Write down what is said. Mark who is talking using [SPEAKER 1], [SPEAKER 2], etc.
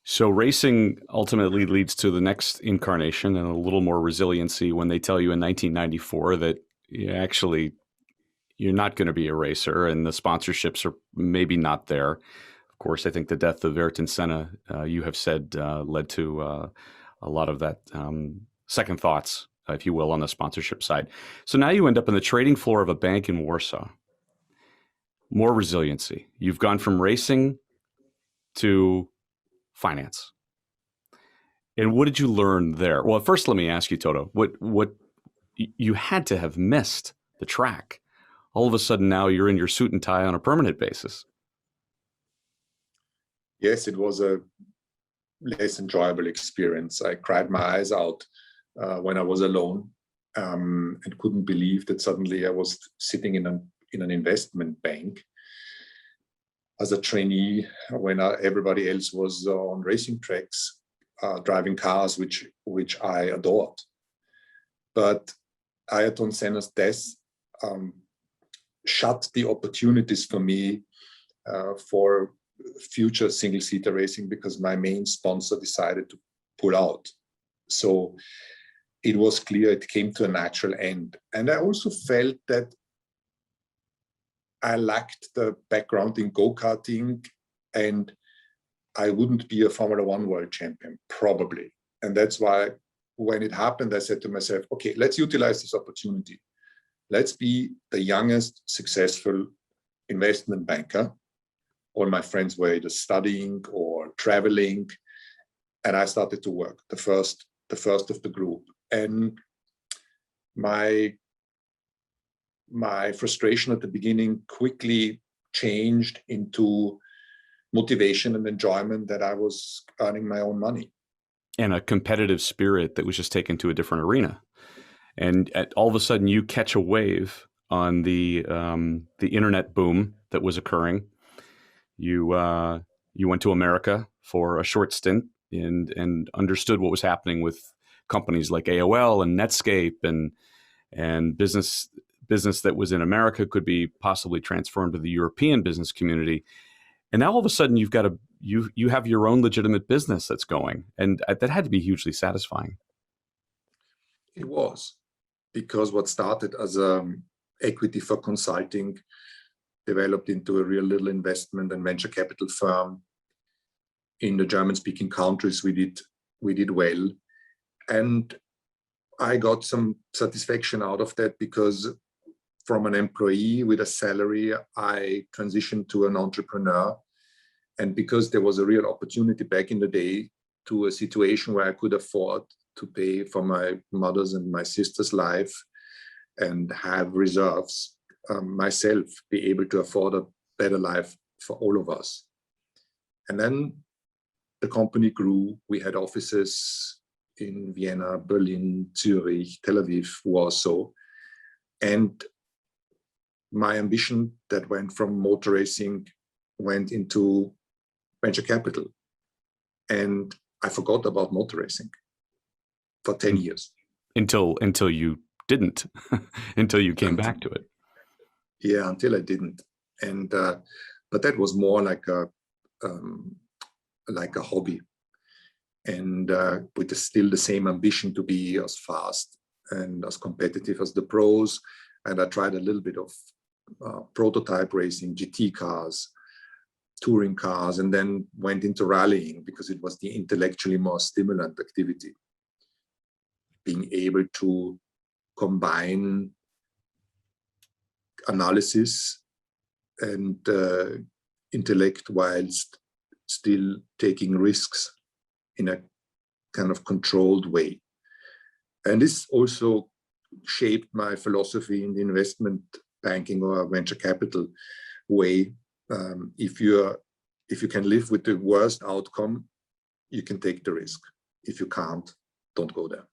[SPEAKER 1] So racing ultimately leads to the next incarnation and a little more resiliency when they tell you in 1994 that actually you're not going to be a racer and the sponsorships are maybe not there. Of course, I think the death of Ayrton Senna, you have said, led to a lot of that second thoughts, if you will, on the sponsorship side. So now you end up on the trading floor of a bank in Warsaw. More resiliency. You've gone from racing to finance. And what did you learn there? Well, first, let me ask you, Toto, what you had to have missed the track. All of a sudden now you're in your suit and tie on a permanent basis.
[SPEAKER 2] Yes, it was a less enjoyable experience. I cried my eyes out when I was alone and couldn't believe that suddenly I was sitting in an investment bank as a trainee when everybody else was on racing tracks, driving cars, which I adored. But Ayrton Senna's death shut the opportunities for me for future single-seater racing because my main sponsor decided to pull out. So it was clear it came to a natural end. And I also felt that I lacked the background in go-karting and I wouldn't be a Formula One world champion, probably. And that's why when it happened, I said to myself, okay, let's utilize this opportunity. Let's be the youngest successful investment banker. All my friends were either studying or traveling. And I started to work, the first of the group. And my frustration at the beginning quickly changed into motivation and enjoyment that I was earning my own money.
[SPEAKER 1] And a competitive spirit that was just taken to a different arena. And all of a sudden you catch a wave on the internet boom that was occurring. You went to America for a short stint and understood what was happening with companies like AOL and Netscape and business that was in America could be possibly transformed to the European business community. And now all of a sudden you have your own legitimate business that's going, and that had to be hugely satisfying.
[SPEAKER 2] It was, because what started as equity for consulting developed into a real little investment and venture capital firm in the German-speaking countries. We did well, and I got some satisfaction out of that because from an employee with a salary, I transitioned to an entrepreneur. And because there was a real opportunity back in the day to a situation where I could afford to pay for my mother's and my sister's life and have reserves, myself be able to afford a better life for all of us. And then the company grew. We had offices in Vienna, Berlin, Zurich, Tel Aviv, Warsaw. And my ambition that went from motor racing went into venture capital. And I forgot about motor racing for 10 years.
[SPEAKER 1] Until you didn't, until you came back to it.
[SPEAKER 2] Yeah, until I didn't. And but that was more like a hobby, and with still the same ambition to be as fast and as competitive as the pros. And I tried a little bit of prototype racing, GT cars, touring cars, and then went into rallying because it was the intellectually more stimulant activity. Being able to combine analysis and intellect whilst still taking risks in a kind of controlled way. And this also shaped my philosophy in the investment banking or venture capital way. If you can live with the worst outcome, you can take the risk. If you can't, don't go there.